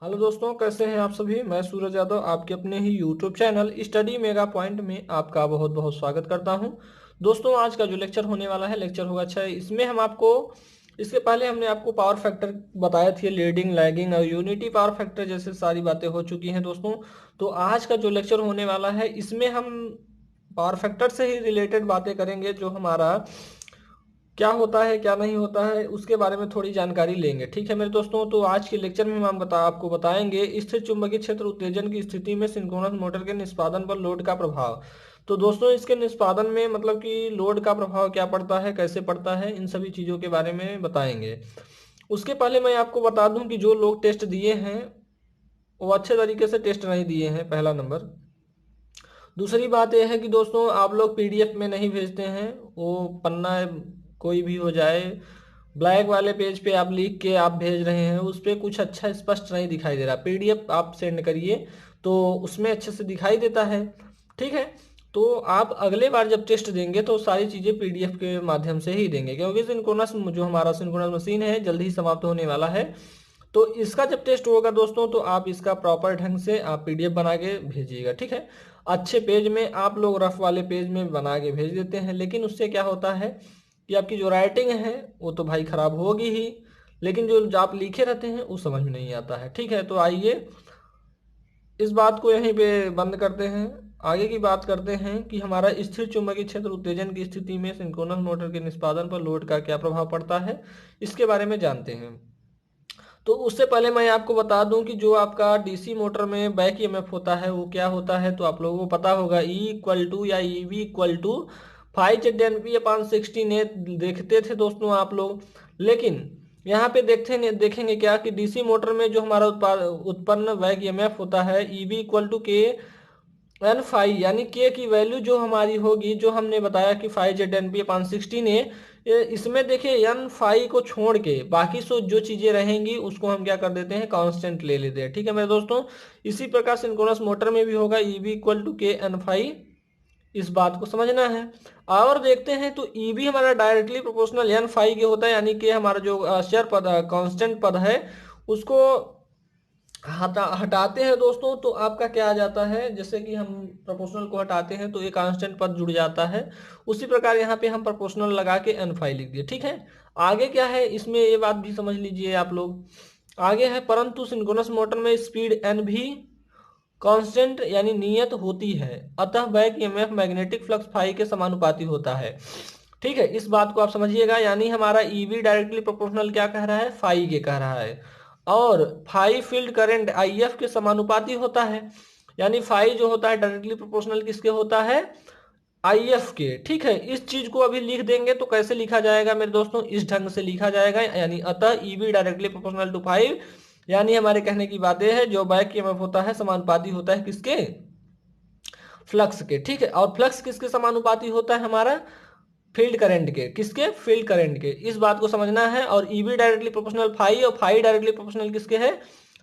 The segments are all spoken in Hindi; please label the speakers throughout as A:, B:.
A: हेलो दोस्तों, कैसे हैं आप सभी। मैं सूरज यादव आपके अपने ही YouTube channel study mega point में आपका बहुत बहुत स्वागत करता हूं। दोस्तों, आज का जो लेक्चर होने वाला है लेक्चर होगा अच्छा है। इसमें हम आपको इसके पहले हमने आपको पावर फैक्टर बताया थी, लीडिंग लैगिंग और यूनिटी पावर फैक्टर जैसे सारी बातें हो चुकी हैं दोस्तों। तो आज का जो लेक्चर होने वाला है इसमें हम पावर फैक्टर से ही रिलेटेड बातें करेंगे। जो हमारा क्या होता है क्या नहीं होता है उसके बारे में थोड़ी जानकारी लेंगे। ठीक है मेरे दोस्तों, तो आज के लेक्चर में हम आपको बताएंगे स्थिर चुंबकीय क्षेत्र उत्तेजन की स्थिति में सिंक्रोनस मोटर के निष्पादन पर लोड का प्रभाव। तो दोस्तों, इसके निष्पादन में मतलब कि लोड का प्रभाव क्या पड़ता है, कैसे पड़ता है, इन सभी चीज़ों के बारे में बताएंगे। उसके पहले मैं आपको बता दूं कि जो लोग टेस्ट दिए हैं वो अच्छे तरीके से टेस्ट नहीं दिए हैं, पहला नंबर। दूसरी बात यह है कि दोस्तों, आप लोग पीडीएफ में नहीं भेजते हैं। वो पन्ना कोई भी हो जाए, ब्लैक वाले पेज पे आप लिख के आप भेज रहे हैं, उस पर कुछ अच्छा स्पष्ट नहीं दिखाई दे रहा। पीडीएफ आप सेंड करिए तो उसमें अच्छे से दिखाई देता है। ठीक है, तो आप अगले बार जब टेस्ट देंगे तो सारी चीज़ें पीडीएफ के माध्यम से ही देंगे, क्योंकि सिंक्रोनस जो हमारा सिंक्रोनस मशीन है जल्द ही समाप्त होने वाला है। तो इसका जब टेस्ट होगा दोस्तों तो आप इसका प्रॉपर ढंग से आप पीडीएफ बना के भेजिएगा। ठीक है, अच्छे पेज में आप लोग रफ वाले पेज में बना के भेज देते हैं, लेकिन उससे क्या होता है कि आपकी जो राइटिंग है वो तो भाई खराब होगी ही, लेकिन जो आप लिखे रहते हैं वो समझ में नहीं आता है। ठीक है, तो आइए इस बात को यहीं पे बंद करते हैं। आगे की बात करते हैं कि हमारा स्थिर चुंबकीय क्षेत्र उत्तेजन की स्थिति में सिंक्रोनस मोटर के निष्पादन पर लोड का क्या प्रभाव पड़ता है, इसके बारे में जानते हैं। तो उससे पहले मैं आपको बता दूं कि जो आपका डीसी मोटर में बैक ईएमएफ होता है वो क्या होता है। तो आप लोगों को पता होगा E इक्वल टू या EV इक्वल टू 5 ZNP/16 देखते थे दोस्तों आप लोग। लेकिन यहाँ पे देखेंगे क्या कि डीसी मोटर में जो हमारा उत्पन्न बैक ईएमएफ होता है EV इक्वल टू के एन फाई, यानी के की वैल्यू जो हमारी होगी, जो हमने बताया कि 5 ZNP/16 है। इसमें देखिए एन फाई को छोड़ के बाकी जो चीजें रहेंगी उसको हम क्या कर देते हैं, कांस्टेंट ले लेते हैं। ठीक है मेरे दोस्तों, इसी प्रकार सिंक्रोनस मोटर में भी होगा ईबी इक्वल टू के एन फाई, इस बात को समझना है। और देखते हैं तो ईबी हमारा डायरेक्टली प्रोपोर्शनल एन फाई के होता है, यानी कि हमारा जो अक्षर पद कांस्टेंट पद है उसको हटाते हैं दोस्तों तो आपका क्या आ जाता है, जैसे कि हम प्रोपोर्शनल को हटाते हैं तो एक कांस्टेंट पद जुड़ जाता है। उसी प्रकार यहाँ पे हम प्रोपोर्शनल लगा के एन फाई लिख दिए। ठीक है, आगे क्या है इसमें ये बात भी समझ लीजिए आप लोग। आगे है परंतु सिंक्रोनस मोटर में स्पीड एन भी कांस्टेंट यानी नियत होती है, अतः back EMF magnetic flux phi के समानुपाती होता है। ठीक है, इस बात को आप समझिएगा, यानी हमारा ईवी डायरेक्टली प्रोपोर्शनल क्या कह रहा है, फाई के कह रहा है। और फाई फील्ड करंट आईएफ के समानुपाती होता है, यानी फाई जो होता है डायरेक्टली प्रोपोर्शनल किसके होता है, आईएफ के। ठीक है, इस चीज को अभी लिख देंगे तो कैसे लिखा जाएगा मेरे दोस्तों, इस ढंग से लिखा जाएगा, यानी अतः EV directly proportional to phi, यानी हमारे कहने की बात यह है जो बैक ईएमएफ होता है समानुपाती होता है किसके, फ्लक्स के। ठीक है, और फ्लक्स किसके समानुपाती होता है, हमारा फील्ड करंट के, किसके, फील्ड करंट के। इस बात को समझना है। और ईबी डायरेक्टली प्रोपोर्शनल फाई और फाई डायरेक्टली प्रोपोर्शनल किसके है,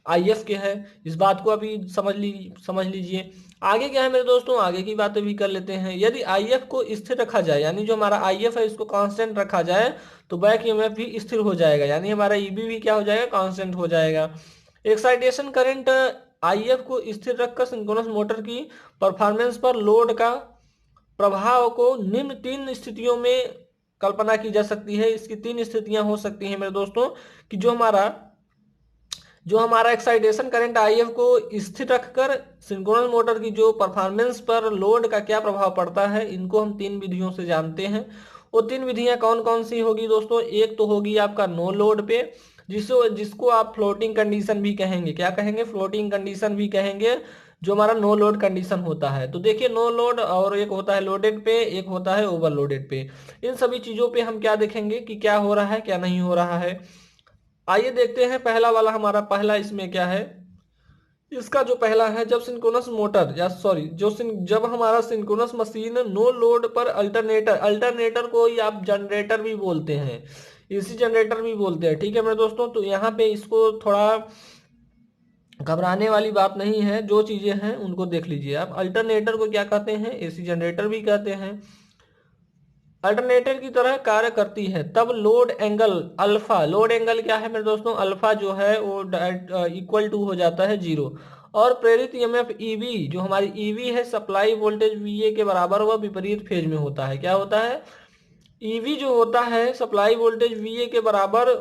A: आईएफ के है। इस बात को अभी समझ लीजिए। आगे क्या है मेरे दोस्तों, आगे की बातें भी कर लेते हैं। यदि आईएफ को स्थिर रखा जाए, यानी जो हमारा आईएफ है इसको कांस्टेंट रखा जाए तो बैक ईएमएफ भी स्थिर हो जाएगा, यानी हमारा ईबी भी क्या हो जाएगा, कांस्टेंट हो जाएगा। एक्साइटेशन करंट आईएफ को स्थिर रखकर सिंक्रोनस मोटर की परफॉर्मेंस पर लोड का प्रभाव को निम्न तीन स्थितियों में कल्पना की जा सकती है। इसकी तीन स्थितियां हो सकती हैं मेरे दोस्तों, कि जो हमारा एक्साइटेशन करंट आईएफ को स्थिर रखकर सिंक्रोनस मोटर की जो परफॉर्मेंस पर लोड का क्या प्रभाव पड़ता है, इनको हम तीन विधियों से जानते हैं। वो तीन विधियां कौन कौन सी होगी दोस्तों, एक तो होगी आपका नो लोड पे, जिसको आप फ्लोटिंग कंडीशन भी कहेंगे। क्या कहेंगे, फ्लोटिंग कंडीशन भी कहेंगे, जो हमारा नो लोड कंडीशन होता है। तो देखिए नो लोड, और एक होता है लोडेड पे, एक होता है ओवरलोडेड पे। इन सभी चीजों पे हम क्या देखेंगे कि क्या हो रहा है क्या नहीं हो रहा है। आइए देखते हैं पहला वाला, हमारा पहला इसमें क्या है। इसका जो पहला है, जब सिंक्रोनस मोटर या सॉरी जब हमारा सिंक्रोनस मशीन नो लोड पर अल्टरनेटर, अल्टरनेटर को ही आप जनरेटर भी बोलते हैं, एसी जनरेटर भी बोलते हैं। ठीक है मेरे दोस्तों, तो यहाँ पे इसको थोड़ा घबराने वाली बात नहीं है, जो चीजें हैं उनको देख लीजिए आप। अल्टरनेटर को क्या कहते हैं, एसी जनरेटर भी कहते हैं। अल्टरनेटर की तरह कार्य करती है तब load angle alpha, load angle क्या है मेरे दोस्तों, अल्फा जो है वो इक्वल टू हो जाता है जीरो। और प्रेरित ईएमएफ ईवी, जो हमारी ईवी है सप्लाई वोल्टेज वीए के बराबर, वह विपरीत फेज में होता है। क्या होता है, ईवी जो होता है सप्लाई वोल्टेज वीए के बराबर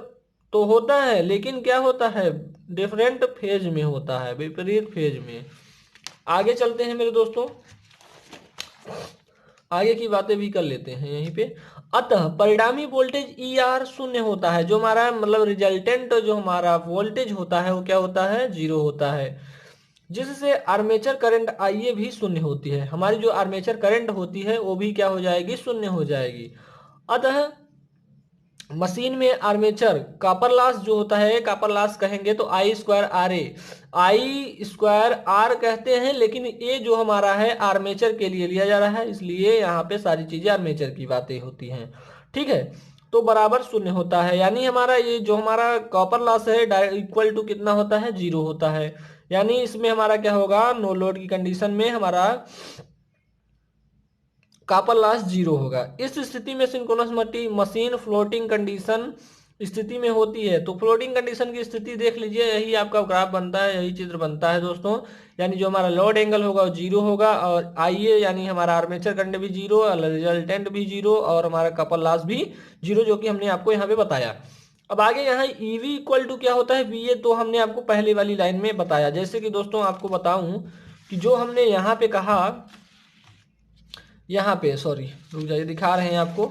A: तो होता है, लेकिन क्या होता है, डिफरेंट फेज में होता है, विपरीत फेज में। आगे चलते हैं मेरे दोस्तों, आगे की बातें भी कर लेते हैं यहीं पे। अतः परिणामी वोल्टेज ई आर शून्य होता है, जो हमारा मतलब रिजल्टेंट जो हमारा वोल्टेज होता है वो क्या होता है, जीरो होता है। जिससे आर्मेचर करंट आईए भी शून्य होती है, हमारी जो आर्मेचर करंट होती है वो भी क्या हो जाएगी, शून्य हो जाएगी। अतः मशीन में आर्मेचर कॉपर लॉस जो होता है, कॉपर लॉस कहेंगे तो I square R A, I square R कहते हैं, लेकिन ये जो हमारा है आर्मेचर के लिए लिया जा रहा है, इसलिए यहाँ पे सारी चीजें आर्मेचर की बातें होती हैं। ठीक है, तो बराबर शून्य होता है, यानी हमारा ये जो हमारा कॉपर लॉस है इक्वल टू कितना होता है, जीरो होता है। यानी इसमें हमारा क्या होगा, नो लोड की कंडीशन में हमारा कॉपर लॉस जीरो होगा। इस स्थिति में सिंक्रोनस मशीन फ्लोटिंग कंडीशन स्थिति में होती है। तो फ्लोटिंग कंडीशन की स्थिति देख लीजिए, यही आपका ग्राफ बनता है, यही चित्र बनता है दोस्तों। यानी जो हमारा लोड एंगल होगा वो जीरो होगा, और आईए यानी हमारा आर्मेचर करंट भी जीरो, रिजल्टेंट भी जीरो, और हमारा कॉपर लॉस भी जीरो, जो कि हमने आपको यहाँ पे बताया। अब आगे यहाँ ईवी इक्वल टू क्या होता है, वीए, तो हमने आपको पहली वाली लाइन में बताया। जैसे कि दोस्तों आपको बताऊं कि जो हमने यहाँ पे कहा, यहाँ पे सॉरी रुक जाइए, दिखा रहे हैं आपको,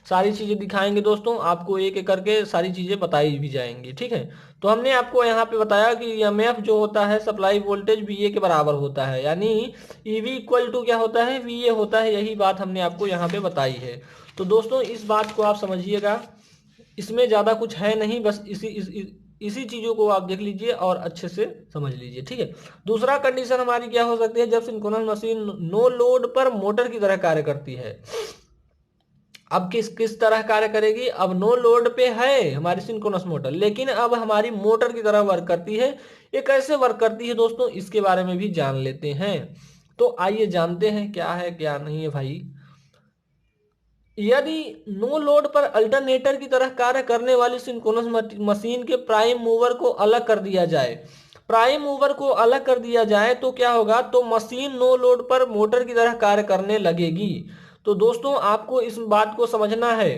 A: सारी चीज़ें दिखाएंगे दोस्तों, आपको एक एक करके सारी चीज़ें बताई भी जाएंगी। ठीक है, तो हमने आपको यहाँ पे बताया कि ईएमएफ जो होता है सप्लाई वोल्टेज वीए के बराबर होता है, यानी ईवी इक्वल टू क्या होता है, वीए होता है। यही बात हमने आपको यहाँ पे बताई है। तो दोस्तों इस बात को आप समझिएगा, इसमें ज़्यादा कुछ है नहीं, बस इसी चीज़ों को आप देख लीजिए और अच्छे से समझ लीजिए। ठीक है, दूसरा कंडीशन हमारी क्या हो सकती है, जब सिंक्रोनस मशीन नो लोड पर मोटर की तरह कार्य करती है। अब किस किस तरह कार्य करेगी, अब नो लोड पे है हमारी सिंक्रोनस मोटर, लेकिन अब हमारी मोटर की तरह वर्क करती है। ये कैसे वर्क करती है दोस्तों, इसके बारे में भी जान लेते हैं। तो आइए जानते हैं क्या है क्या नहीं है भाई। यदि नो लोड पर अल्टरनेटर की तरह कार्य करने वाली सिंक्रोनस मशीन के प्राइम मूवर को अलग कर दिया जाए, प्राइम मूवर को अलग कर दिया जाए तो क्या होगा, तो मशीन नो लोड पर मोटर की तरह कार्य करने लगेगी। तो दोस्तों आपको इस बात को समझना है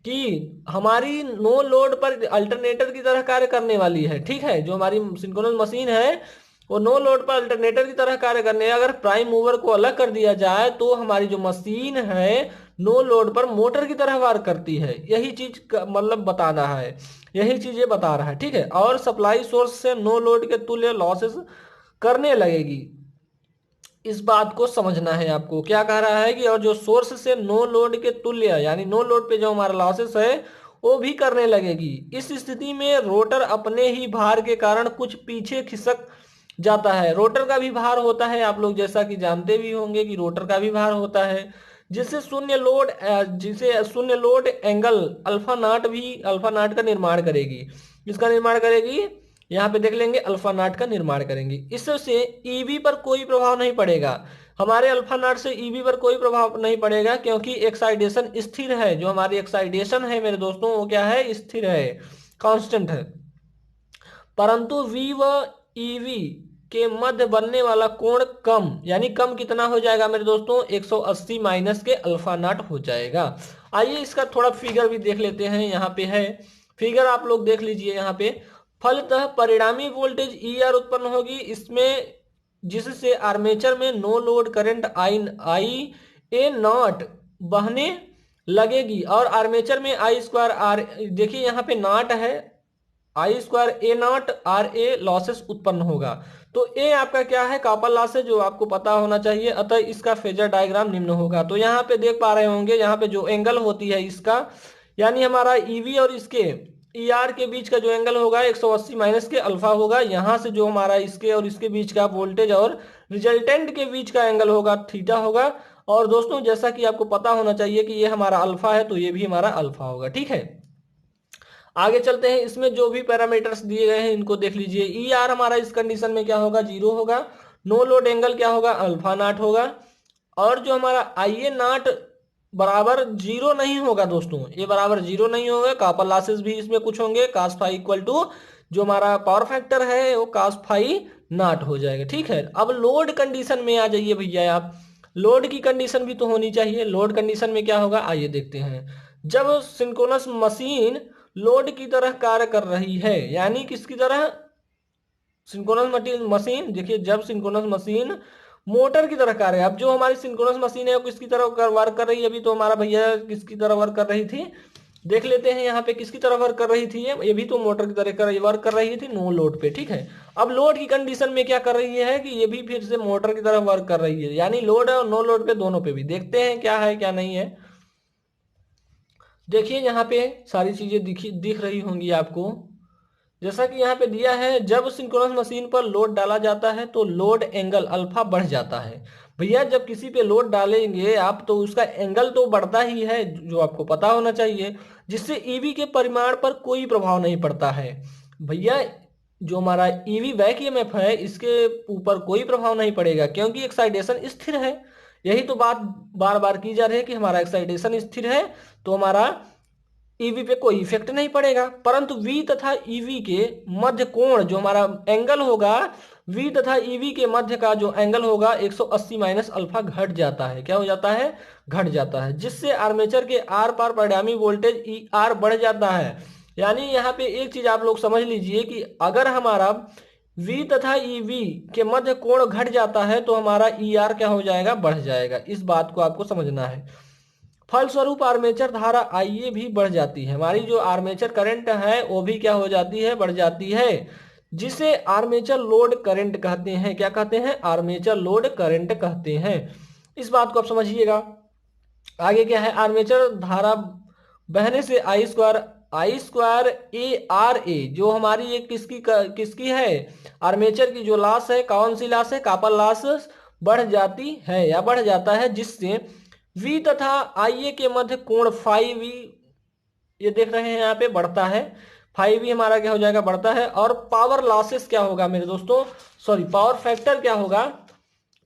A: कि हमारी नो लोड पर अल्टरनेटर की तरह कार्य करने वाली है। ठीक है, जो हमारी सिंक्रोनस मशीन है वो नो लोड पर अल्टरनेटर की तरह कार्य करने, अगर प्राइम मूवर को अलग कर दिया जाए तो हमारी जो मशीन है नो लोड पर मोटर की तरह वार करती है। यही चीज मतलब बताना है, यही चीज ये बता रहा है। ठीक है, और सप्लाई सोर्स से नो लोड के तुल्य लॉसेस करने लगेगी। इस बात को समझना है आपको, क्या कह रहा है कि और जो सोर्स से नो लोड के तुल्य, यानी नो लोड पे जो हमारा लॉसेस है वो भी करने लगेगी। इस स्थिति में रोटर अपने ही भार के कारण कुछ पीछे खिसक जाता है। रोटर का भी भार होता है, आप लोग जैसा कि जानते भी होंगे कि रोटर का भी भार होता है, जिसे शून्य लोड एंगल अल्फा नाट भी अल्फा नाट का निर्माण करेगी। इसका निर्माण करेगी, यहाँ पे देख लेंगे, अल्फा नाट का निर्माण करेंगे। इससे ईवी पर कोई प्रभाव नहीं पड़ेगा, हमारे अल्फा नाट से ईवी पर कोई प्रभाव नहीं पड़ेगा, क्योंकि एक्साइटेशन स्थिर है। जो हमारी एक्साइटेशन है मेरे दोस्तों वो क्या है, स्थिर है, कांस्टेंट है। परंतु वी व ईवी के मध्य बनने वाला कोण कम, यानी कम कितना हो जाएगा मेरे दोस्तों, 180 माइनस के अल्फा नाट हो जाएगा। आइए इसका थोड़ा फिगर भी देख लेते हैं, यहाँ पे है फिगर, आप लोग देख लीजिए यहाँ पे। फलतः परिणामी वोल्टेज ई आर उत्पन्न होगी इसमें, जिससे आर्मेचर में no load current I I A not बहने लगेगी, और आर्मेचर में आई स्क्वायर आर, देखिए यहाँ पे नॉट है, I square A naught R A losses उत्पन्न होगा। तो ए आपका क्या है, कॉपर लॉस है, जो आपको पता होना चाहिए। अतः इसका फेजर डायग्राम निम्न होगा। तो यहाँ पे देख पा रहे होंगे, यहाँ पे जो एंगल होती है इसका, यानी हमारा ईवी और इसके ई आर के बीच का जो एंगल होगा 180 माइनस के अल्फा होगा। यहाँ से जो हमारा इसके और इसके बीच का वोल्टेज और रिजल्टेंट के बीच का एंगल होगा थीटा होगा। और दोस्तों जैसा कि आपको पता होना चाहिए कि ये हमारा अल्फा है, तो ये भी हमारा अल्फा होगा। ठीक है, आगे चलते हैं, इसमें जो भी पैरामीटर्स दिए गए हैं इनको देख लीजिए। ई आर हमारा इस कंडीशन में क्या होगा, जीरो होगा। नो लोड एंगल क्या होगा, अल्फा नाट होगा। और जो हमारा आई ए नाट बराबर जीरो नहीं होगा दोस्तों, ए बराबर जीरो नहीं होगा, कॉपर लॉसेस भी इसमें कुछ होंगे, कास फाई इक्वल टू जो हमारा पावर फैक्टर है वो कास फाई नॉट हो जाएगा। ठीक है, अब लोड कंडीशन में आ जाइए भैया आप। लोड की कंडीशन भी तो होनी चाहिए। लोड कंडीशन में क्या होगा आइए देखते हैं। जब सिंक्रोनस मशीन लोड की तरह कार्य कर रही है, यानी किसकी तरह, सिंक्रोनस मशीन, देखिए जब सिंक्रोनस मशीन मोटर की तरह कार्य, अब जो हमारी सिंक्रोनस मशीन है वो किसकी तरह वर्क कर रही है, अभी तो हमारा भैया किसकी तरह वर्क कर रही थी, देख लेते हैं यहाँ पे किसकी तरह वर्क कर रही थी, ये भी तो मोटर की तरह वर्क कर रही थी नो लोड पे। ठीक है, अब लोड की कंडीशन में क्या कर रही है कि ये भी फिर से मोटर की तरह वर्क कर रही है, यानी लोड और नो लोड पे दोनों पे भी देखते हैं क्या है क्या नहीं है। देखिए यहाँ पे सारी चीजें दिख रही होंगी आपको, जैसा कि यहाँ पे दिया है, जब सिंक्रोनस मशीन पर लोड डाला जाता है तो लोड एंगल अल्फा बढ़ जाता है। भैया जब किसी पे लोड डालेंगे आप तो उसका एंगल तो बढ़ता ही है, जो आपको पता होना चाहिए, जिससे ईवी के परिमाण पर कोई प्रभाव नहीं पड़ता है। भैया जो हमारा ईवी बैक ईएमएफ है इसके ऊपर कोई प्रभाव नहीं पड़ेगा, क्योंकि एक्साइटेशन स्थिर है। यही तो बात बार बार की जा रही है कि हमारा एक्साइटेशन स्थिर है तो हमारा ईवी पे कोई इफेक्ट नहीं पड़ेगा। परंतु वी तथा ईवी के मध्य कोण जो हमारा एंगल होगा, वी तथा ईवी के मध्य का जो एंगल होगा 180 माइनस अल्फा घट जाता है। क्या हो जाता है, घट जाता है, जिससे आर्मेचर के आर पार परिणामी वोल्टेज ई आर बढ़ जाता है। यानी यहाँ पे एक चीज आप लोग समझ लीजिए कि अगर हमारा वी तथा ईवी के मध्य कोण घट जाता है तो हमारा ई आर क्या हो जाएगा, बढ़ जाएगा। इस बात को आपको समझना है। फलस्वरूप आर्मेचर धारा आईए भी बढ़ जाती है, हमारी जो आर्मेचर करंट है वो भी क्या हो जाती है, बढ़ जाती है, जिसे आर्मेचर लोड करंट कहते हैं। क्या कहते हैं, आर्मेचर लोड करंट कहते हैं। इस बात को आप समझिएगा। आगे क्या है, आर्मेचर धारा बहने से आई स्क्वायर ए आर ए, जो हमारी ये किसकी है, आर्मेचर की जो लॉस है, कौन सी लॉस है, कॉपर लॉस बढ़ जाती है या बढ़ जाता है, जिससे वी तथा आई ए के मध्य कोण फाइव वी, ये देख रहे हैं यहाँ पे बढ़ता है, फाइव वी हमारा क्या हो जाएगा, बढ़ता है। और पावर लॉसेस क्या होगा मेरे दोस्तों, सॉरी पावर फैक्टर क्या होगा,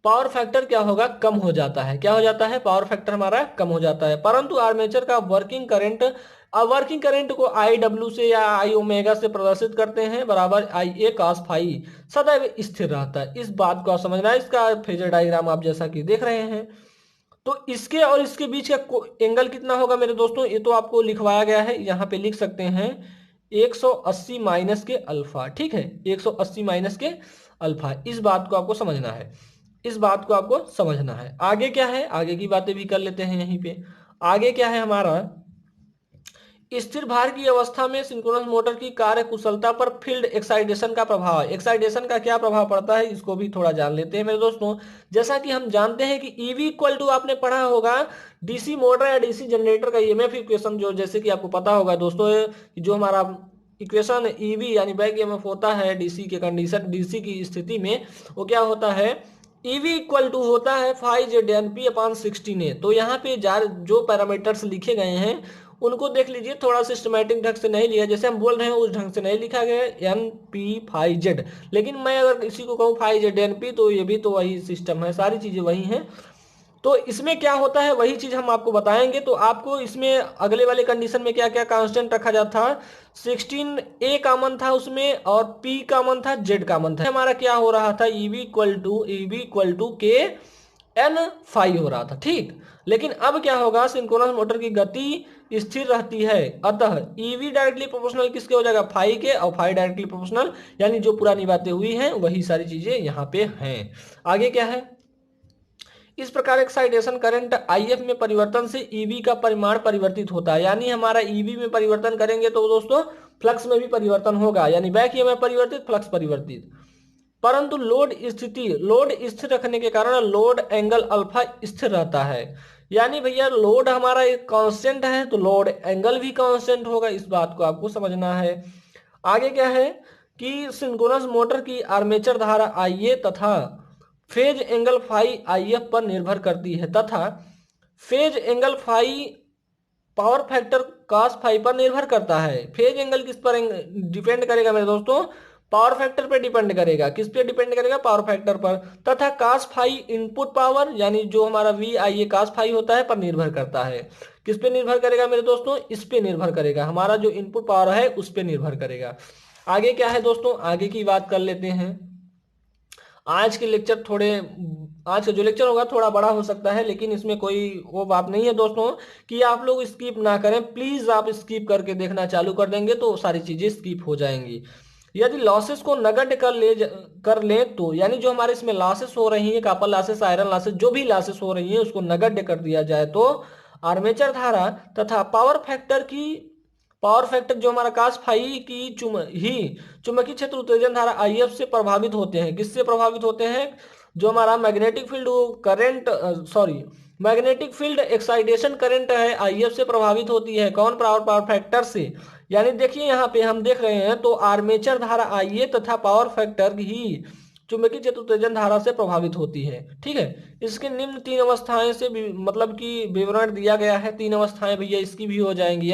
A: पावर फैक्टर क्या होगा, कम हो जाता है। क्या हो जाता है, पावर फैक्टर हमारा कम हो जाता है। परंतु आर्मेचर का वर्किंग करंट को आई डब्ल्यू से या आई ओमेगा से प्रदर्शित करते हैं, बराबर आई ए कॉस फाई, सदैव स्थिर रहता है। इस बात को आप समझना है। इसका फेजर डायग्राम आप जैसा कि देख रहे हैं, तो इसके और इसके बीच का एंगल कितना होगा मेरे दोस्तों, ये तो आपको लिखवाया गया है, यहाँ पे लिख सकते हैं 180 माइनस के अल्फा। ठीक है, 180 माइनस के अल्फा। इस बात को आपको समझना है, इस बात को आपको समझना है। आगे क्या है, आगे की बातें भी कर लेते हैं यहीं पे। आगे क्या है हमारा, स्थिर भार की अवस्था में सिंक्रोनस मोटर की कार्य कुशलता पर फील्ड एक्साइटेशन का प्रभाव, एक्साइटेशन का क्या प्रभाव पड़ता है, इसको भी थोड़ा जान लेते हैं मेरे दोस्तों। जैसा कि हम जानते हैं कि ईवी इक्वल टू, आपने पढ़ा होगा डीसी मोटर या डीसी जनरेटर का ईएमएफ इक्वेशन, जो जैसे कि आपको पता होगा दोस्तों, जो हमारा इक्वेशन ईवी यानी बैक ईएमएफ होता है डीसी के कंडीशन, डीसी की स्थिति में, वो क्या होता है, ईवी इक्वल टू होता है 5 अपॉन 16 ए। तो यहाँ पे जो पैरामीटर्स लिखे गए हैं उनको देख लीजिए, थोड़ा सिस्टमैटिक ढंग से नहीं लिया, जैसे हम बोल रहे हैं उस ढंग से नहीं लिखा गया एन पी फाइव जेड। लेकिन मैं अगर किसी को कहूँ फाइव जेड एन पी, तो ये भी तो वही सिस्टम है, सारी चीजें वही हैं। तो इसमें क्या होता है वही चीज हम आपको बताएंगे। तो आपको इसमें अगले वाले कंडीशन में क्या क्या कांस्टेंट रखा जाता था, 16 ए कॉमन था उसमें और पी कॉमन था, जेड कॉमन था। हमारा क्या हो रहा था, ईवी इक्वल टू के एन फाई हो रहा था। ठीक, लेकिन अब क्या होगा, सिंक्रोनस मोटर की गति स्थिर रहती है, अतः ईवी डायरेक्टली प्रोपोर्शनल किसके हो जाएगा, फाई के, और फाई डायरेक्टली प्रोपोर्शनल, यानी जो पुरानी बातें हुई हैं वही सारी चीजें यहाँ पे हैं। आगे क्या है, इस प्रकार एक्साइटेशन करंट आईएफ में परिवर्तन से ईवी का परिमाण परिवर्तित होता है, यानी हमारा ईवी में परिवर्तन करेंगे तो दोस्तों फ्लक्स में भी परिवर्तन होगा, यानी बैक ईएमएफ परिवर्तित, फ्लक्स परिवर्तित। परंतु लोड स्थिर रखने के कारण लोड एंगल अल्फा स्थिर रहता है। यानी भैया लोड हमारा एक कांस्टेंट है तो लोड एंगल भी कांस्टेंट होगा, इस बात को आपको समझना है। आगे क्या है कि सिंक्रोनस मोटर की आर्मेचर धारा आईए तथा फेज एंगल फाई आईएफ पर निर्भर करती है, तथा phase angle phi power factor cos phi पर निर्भर करता है। फेज एंगल किस पर डिपेंड करेगा मेरे दोस्तों, पावर फैक्टर पे डिपेंड करेगा। किस पे डिपेंड करेगा? पावर फैक्टर पर। तथा cos फाई इनपुट पावर यानी जो हमारा V I A cos phi होता है पर निर्भर करता है। किस पे निर्भर करेगा मेरे दोस्तों? इस पे निर्भर करेगा, हमारा जो इनपुट पावर है उस पे निर्भर करेगा। आगे क्या है दोस्तों, आगे की बात कर लेते हैं। आज का जो लेक्चर होगा थोड़ा बड़ा हो सकता है, लेकिन इसमें कोई वो बात नहीं है दोस्तों कि आप लोग स्किप ना करें। प्लीज आप स्किप करके देखना चालू कर देंगे तो सारी चीजें स्किप हो जाएंगी। यदि लॉसेस को नगद कर ले तो यानी जो हमारे इसमें लॉसेस हो रही है, कॉपर लॉसेस, आयरन लॉसेस, जो भी लॉसेस हो रही है उसको नगद कर दिया जाए तो आर्मेचर धारा तथा पावर फैक्टर जो हमारा cos फाई की चुंबकीय क्षेत्र उत्तेजन धारा आईएफ से प्रभावित होते हैं। किससे प्रभावित होते हैं? जो हमारा मैग्नेटिक फील्ड एक्साइटेशन करंट है आईएफ से प्रभावित होती है। कौन? पावर फैक्टर से। यानी देखिए यहाँ पे हम देख रहे हैं तो आर्मेचर धारा आईए तथा पावर फैक्टर ही चुंबकीय क्षेत्र उत्तेजन धारा से प्रभावित होती है। ठीक है, इसके निम्न तीन अवस्थाएं से मतलब कि विवरण दिया गया है। तीन अवस्थाएं भैया इसकी भी हो जाएंगी।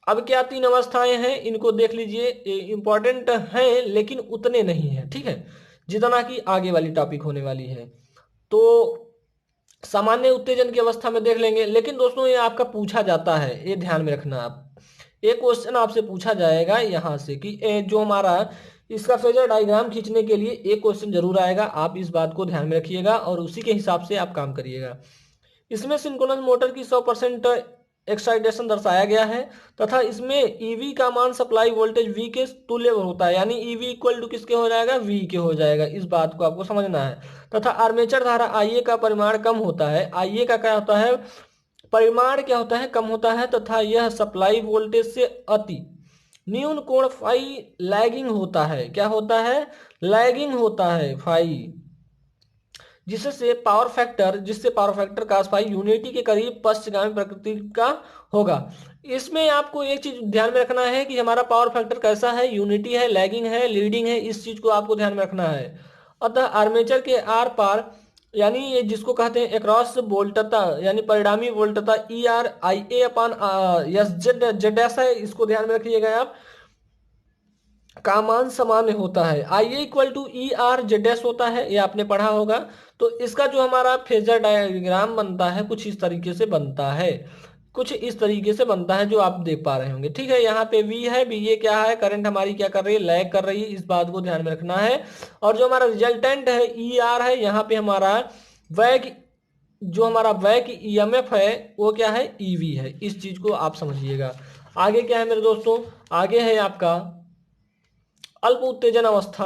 A: अब क्या तीन अवस्थाएं हैं इनको देख लीजिए, इंपॉर्टेंट हैं लेकिन उतने नहीं है। ठीक है, जितना कि आगे वाली टॉपिक होने वाली है। तो सामान्य उत्तेजन की अवस्था में देख लेंगे, लेकिन दोस्तों ये आपका पूछा जाता है, ये ध्यान में रखना। आप एक क्वेश्चन आपसे पूछा जाएगा यहाँ से कि जो हमारा इसका फेजर डायग्राम खींचने के लिए एक क्वेश्चन जरूर आएगा। आप इस बात को ध्यान में रखिएगा और उसी के हिसाब से आप काम करिएगा। इसमें सिंक्रोनस मोटर की 100% एक्साइटेशन दर्शाया गया है तथा इसमें ईवी का मान सप्लाई वोल्टेज वी के तुल्य होता है। यानी ईवी इक्वल टू किसके हो जाएगा? वी के हो जाएगा। इस बात को आपको समझना है। तथा आर्मेचर धारा आईए का परिमाण कम होता है। आईए का क्या होता है? परिमाण क्या होता है? कम होता है तथा यह सप्लाई वोल्टेज से अति न्यून कोण फाई लैगिंग होता है। क्या होता है? लैगिंग होता है फाई, जिससे power factor cos phi unity के करीब पश्चगामी प्रकृति का होगा। इसमें आपको एक चीज ध्यान में रखना है कि हमारा पावर फैक्टर कैसा है? यूनिटी है, लैगिंग है, लीडिंग है। इस चीज को आपको ध्यान में रखना है। अतः आर्मेचर के आर पार यानी ये जिसको कहते हैं एक्रॉस वोल्टता यानी परिणामी वोल्टता ई आर आई ए अपान एस जेड जेड एस है। इसको ध्यान में रखिएगा आप, का मान सामान्य होता है। I equal to E R Z S होता है, ये आपने पढ़ा होगा। तो इसका जो हमारा फेजर डायग्राम बनता है कुछ इस तरीके से बनता है, जो आप देख पा रहे होंगे। ठीक है, यहाँ पे वी है, वी ये क्या है? करंट हमारी क्या कर रही है? लैग कर रही है। इस बात को ध्यान में रखना है। और जो हमारा रिजल्टेंट है ई आर है, यहाँ पे हमारा वैक ईएमएफ है वो क्या है? ईवी है। इस चीज को आप समझिएगा। आगे क्या है मेरे दोस्तों? आगे है आपका अल्प उत्तेजन अवस्था।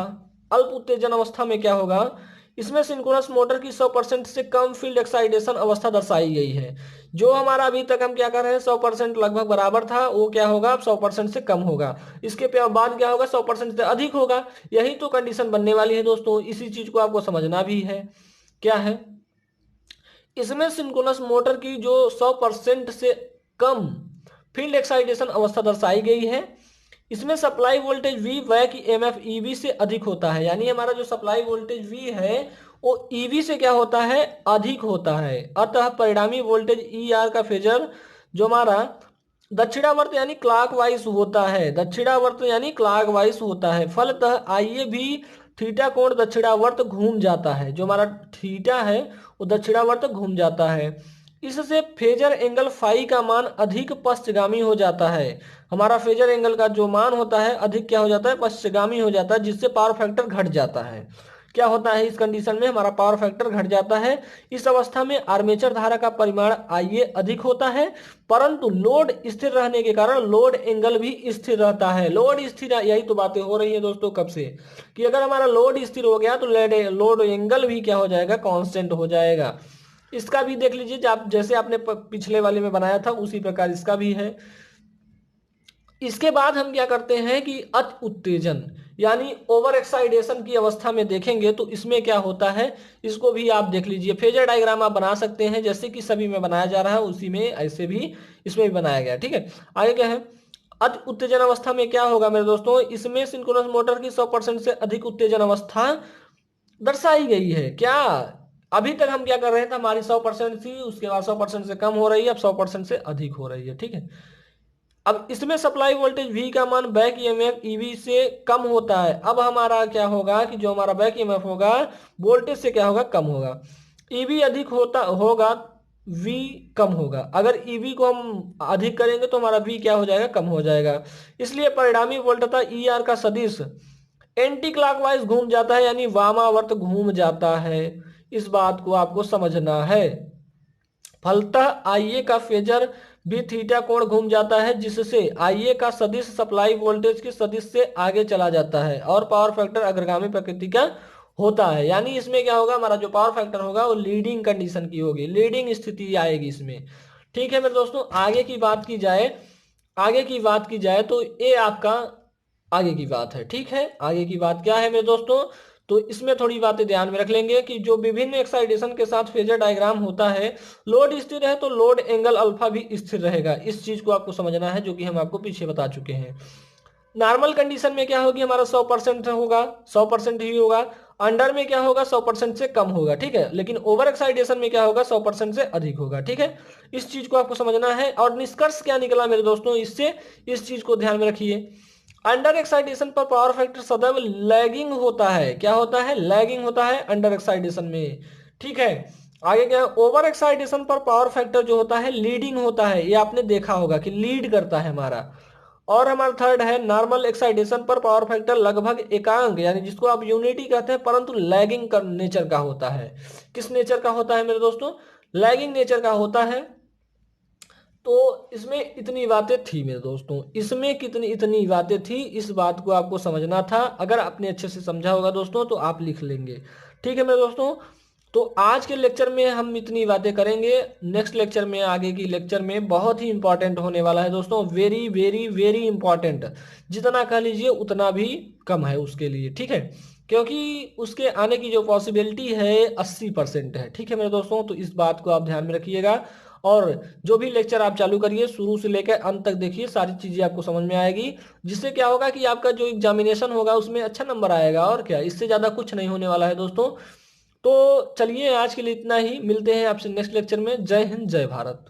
A: अल्प उत्तेजन अवस्था में क्या होगा? इसमें सिंक्रोनस मोटर की 100% से कम फील्ड एक्साइटेशन अवस्था दर्शाई गई है। जो हमारा अभी तक हम क्या कर रहे हैं 100% लगभग बराबर था, वो क्या होगा? 100% से कम होगा। इसके बाद क्या होगा? 100% से अधिक होगा। यही तो कंडीशन बनने वाली है दोस्तों। इसी चीज को आपको समझना भी है। क्या है? इसमें सिंक्रोनस मोटर की जो 100% से कम फील्ड एक्साइटेशन अवस्था दर्शाई गई है, इसमें supply voltage V back EMF EV से अधिक होता है। यानी हमारा जो सप्लाई वोल्टेज वी है वो ईवी से क्या होता है? अधिक होता है। अतः परिणामी वोल्टेज ई आर का फेजर जो हमारा दक्षिणावर्त यानी क्लॉकवाइज होता है। फलतः आइए भी थीटा कोण दक्षिणावर्त घूम जाता है। जो हमारा थीटा है वो दक्षिणावर्त घूम जाता है। इससे फेजर एंगल फाई का मान अधिक पश्चगामी हो जाता है। हमारा फेजर एंगल का जो मान होता है अधिक क्या हो जाता है? पश्चगामी हो जाता है, जिससे पावर फैक्टर घट जाता है। क्या होता है इस कंडीशन में? हमारा पावर फैक्टर घट जाता है। इस अवस्था में आर्मेचर धारा का परिमाण आईए अधिक होता है, परंतु लोड स्थिर रहने के कारण लोड एंगल भी स्थिर रहता है। लोड स्थिर, यही तो बातें हो रही है दोस्तों कब से, कि अगर हमारा लोड स्थिर हो गया तो लोड एंगल भी क्या हो जाएगा? कांस्टेंट हो जाएगा। इसका भी देख लीजिए, जैसे आपने पिछले वाले में बनाया था उसी प्रकार इसका भी है। इसके बाद हम क्या करते हैं कि अति उत्तेजन यानी ओवर एक्साइटेशन की अवस्था में देखेंगे तो इसमें क्या होता है, इसको भी आप देख लीजिए। फेजर डायग्राम आप बना सकते हैं जैसे कि सभी में बनाया जा रहा है, उसी में ऐसे भी इसमें भी बनाया गया। ठीक है, आगे क्या है? अति उत्तेजन अवस्था में क्या होगा मेरे दोस्तों? इसमें सिंक्रोनस मोटर की 100% से अधिक उत्तेजन अवस्था दर्शाई गई है। क्या अभी तक हम क्या कर रहे थे? हमारी 100% थी, उसके बाद 100% से कम हो रही है, अब 100% से अधिक हो रही है। ठीक है, अब इसमें सप्लाई वोल्टेज V का मान बैक ईएमएफ EV से कम होता है। अब हमारा क्या होगा कि जो हमारा बैक ईएमएफ होगा वोल्टेज से क्या होगा, कम होगा। EV अधिक होता होगा, V कम होगा। अगर EV को हम अधिक करेंगे तो हमारा V क्या हो जाएगा, कम हो जाएगा। इसलिए परिणामी वोल्टता ER का सदिश एंटी क्लॉकवाइज घूम जाता है, यानी वामावर्त घूम जाता है। इस बात को आपको समझना है। फलतः IA का फेजर भी थीटा कोण घूम जाता है, जिससे IA का सदिश सप्लाई वोल्टेज के सदिश से आगे चला जाता है और पावर फैक्टर अग्रगामी प्रकृति का होता है। यानी इसमें क्या होगा, हमारा जो पावर फैक्टर होगा वो लीडिंग कंडीशन की होगी, लीडिंग स्थिति आएगी इसमें। ठीक है मेरे दोस्तों, आगे की बात की जाए, तो ये आपका आगे की बात है। ठीक है, आगे की बात क्या है मेरे दोस्तों, तो इसमें थोड़ी बातें ध्यान में रख लेंगे कि जो विभिन्न एक्साइटेशन के साथ फेजर डायग्राम होता है, लोड स्थिर है तो लोड एंगल अल्फा भी स्थिर रहेगा। इस चीज को आपको समझना है, जो कि हम आपको पीछे बता चुके हैं। नॉर्मल कंडीशन में क्या होगी, हमारा 100% होगा, 100% ही होगा। अंडर में क्या होगा, 100% से कम होगा। ठीक है, लेकिन ओवर एक्साइटेशन में क्या होगा, 100% से अधिक होगा। ठीक है, इस चीज को आपको समझना है। और निष्कर्ष क्या निकला मेरे दोस्तों इससे, इस चीज को ध्यान में रखिए। अंडर एक्साइटेशन पर पावर फैक्टर सदैव लैगिंग होता है। क्या होता है, लैगिंग होता है अंडर एक्साइटेशन में। ठीक है, आगे क्या है, ओवर एक्साइटेशन पर पावर फैक्टर जो होता है लीडिंग होता है। ये आपने देखा होगा कि लीड करता है हमारा। और हमारा थर्ड है, नॉर्मल एक्साइटेशन पर पावर फैक्टर लगभग एकांक, यानी जिसको आप यूनिटी कहते हैं, परंतु लैगिंग का नेचर का होता है। किस नेचर का होता है मेरे दोस्तों, लैगिंग नेचर का होता है। तो इसमें इतनी बातें थी मेरे दोस्तों, इसमें कितनी इतनी बातें थी, इस बात को आपको समझना था। अगर आपने अच्छे से समझा होगा दोस्तों तो आप लिख लेंगे। ठीक है मेरे दोस्तों, तो आज के लेक्चर में हम इतनी बातें करेंगे। नेक्स्ट लेक्चर में, आगे की लेक्चर में बहुत ही इंपॉर्टेंट होने वाला है दोस्तों, वेरी वेरी वेरी इंपॉर्टेंट। जितना कह लीजिए उतना भी कम है उसके लिए। ठीक है, क्योंकि उसके आने की जो पॉसिबिलिटी है 80% है। ठीक है मेरे दोस्तों, तो इस बात को आप ध्यान में रखिएगा। और जो भी लेक्चर आप चालू करिए, शुरू से लेकर अंत तक देखिए, सारी चीजें आपको समझ में आएगी। जिससे क्या होगा कि आपका जो एग्जामिनेशन होगा उसमें अच्छा नंबर आएगा। और क्या, इससे ज्यादा कुछ नहीं होने वाला है दोस्तों। तो चलिए आज के लिए इतना ही, मिलते हैं आपसे नेक्स्ट लेक्चर में। जय हिंद, जय भारत।